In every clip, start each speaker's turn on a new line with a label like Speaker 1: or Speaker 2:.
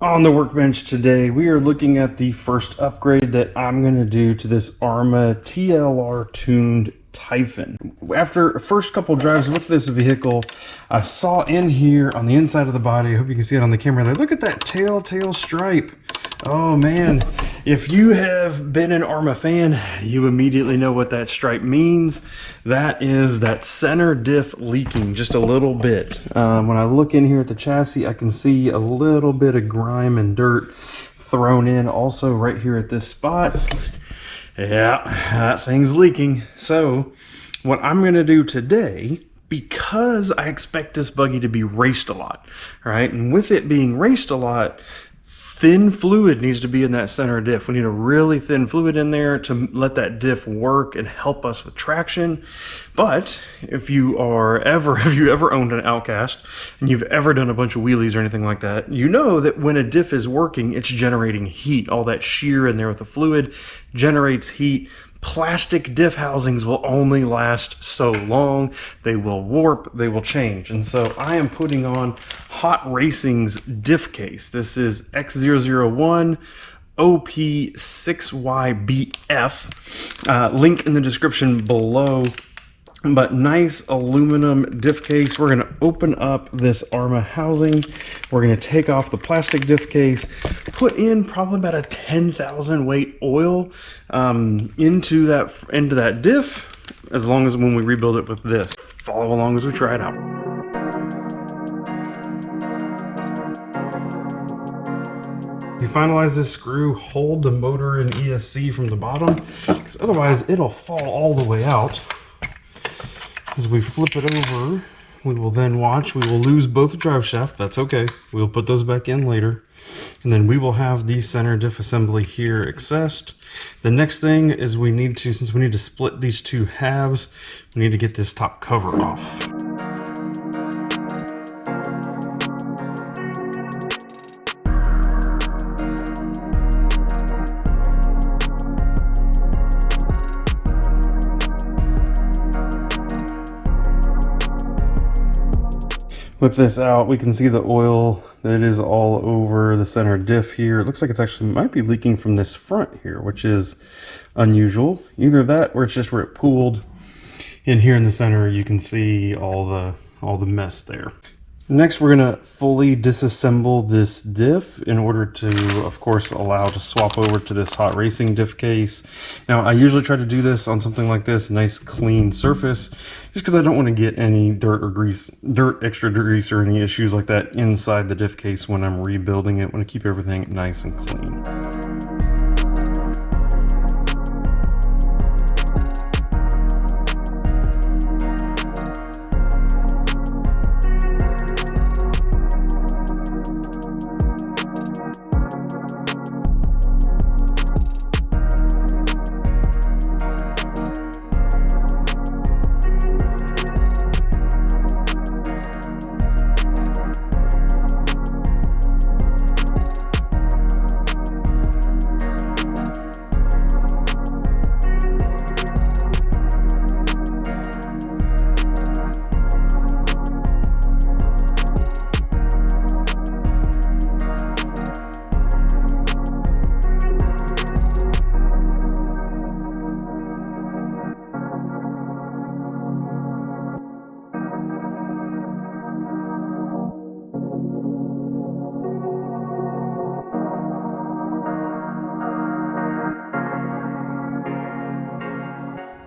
Speaker 1: On the workbench today, we are looking at the first upgrade that I'm going to do to this Arrma TLR tuned Typhon. After a first couple drives with this vehicle, I saw in here on the inside of the body, I hope you can see it on the camera there, look at that telltale stripe. Oh man, if you have been an Arrma fan, you immediately know what that stripe means. That is that center diff leaking just a little bit. When I look in here at the chassis, I can see a little bit of grime and dirt thrown in also right here at this spot. Yeah, that thing's leaking. So what I'm gonna do today, because I expect this buggy to be raced a lot, right? And with it being raced a lot, thin fluid needs to be in that center diff. We need a really thin fluid in there to let that diff work and help us with traction. But if you ever owned an Outcast and you've ever done a bunch of wheelies or anything like that, you know that when a diff is working, it's generating heat. All that shear in there with the fluid generates heat. Plastic diff housings will only last so long. They will warp, they will change. And so I am putting on Hot Racing's diff case. This is X001 OP6YBF. Link in the description below. But nice aluminum diff case. We're going to open up this Arrma housing. We're going to take off the plastic diff case, put in probably about a 10,000 weight oil into that diff, as long as when we rebuild it with this. Follow along as we try it out. You finalize this screw, hold the motor and ESC from the bottom, because otherwise it'll fall all the way out. As we flip it over, we will then watch. We will lose both the drive shaft. That's okay. We'll put those back in later. And then we will have the center diff assembly here accessed. The next thing is since we need to split these two halves, we need to get this top cover off. With this out, we can see the oil that is all over the center diff here. It looks like it's actually might be leaking from this front here, which is unusual. Either that or it's just where it pooled. In here in the center, you can see all the mess there. Next, we're gonna fully disassemble this diff in order to, of course, allow to swap over to this Hot Racing diff case. Now, I usually try to do this on something like this, nice clean surface, just because I don't want to get any dirt or grease, extra grease or any issues like that inside the diff case when I'm rebuilding it. I want to keep everything nice and clean.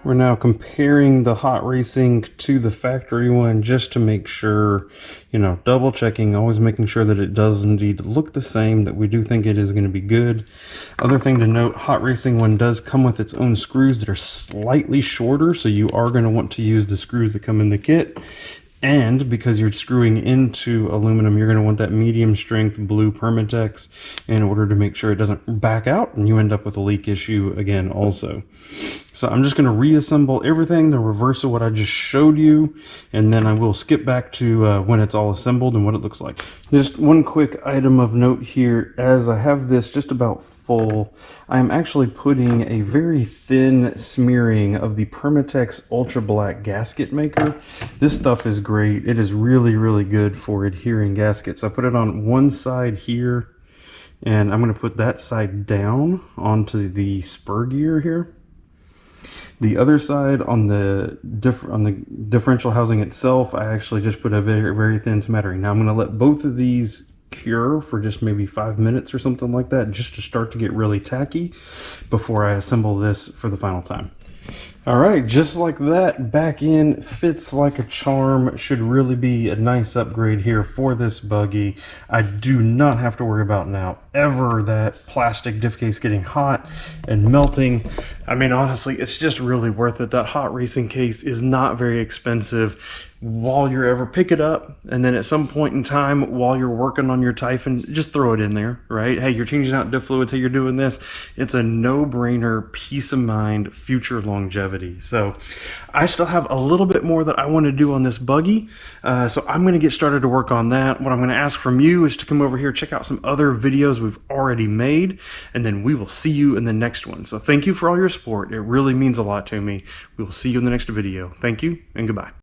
Speaker 1: We're now comparing the Hot Racing to the factory one just to make sure, double checking, always making sure that it does indeed look the same, that we do think it is going to be good. Other thing to note, Hot Racing one does come with its own screws that are slightly shorter, so you are going to want to use the screws that come in the kit. And because you're screwing into aluminum, you're going to want that medium strength blue Permatex in order to make sure it doesn't back out and you end up with a leak issue again also. So I'm just going to reassemble everything, the reverse of what I just showed you, and then I will skip back to when it's all assembled and what it looks like. Just one quick item of note here, as I have this just about full, I'm actually putting a very thin smearing of the Permatex Ultra Black gasket maker. This stuff is great. It is really, really good for adhering gaskets. I put it on one side here And I'm going to put that side down onto the spur gear here. The other side on the differential housing itself, I actually just put a very thin smattering. Now I'm going to let both of these cure for just maybe 5 minutes or something like that, just to start to get really tacky before I assemble this for the final time. All right, just like that, back in, fits like a charm. Should really be a nice upgrade here for this buggy. I do not have to worry about now ever that plastic diff case getting hot and melting. I mean, honestly, it's just really worth it. That hot racing case is not very expensive. While you're ever pick it up, and then at some point in time while you're working on your Typhon, just throw it in there, right? Hey, you're changing out diff fluids, hey, you're doing this. It's a no-brainer, peace of mind, future longevity. So I still have a little bit more that I want to do on this buggy, so I'm going to get started to work on that. What I'm going to ask from you is to come over here, check out some other videos we've already made, and then we will see you in the next one. So thank you for all your support. It really means a lot to me. We will see you in the next video. Thank you and goodbye.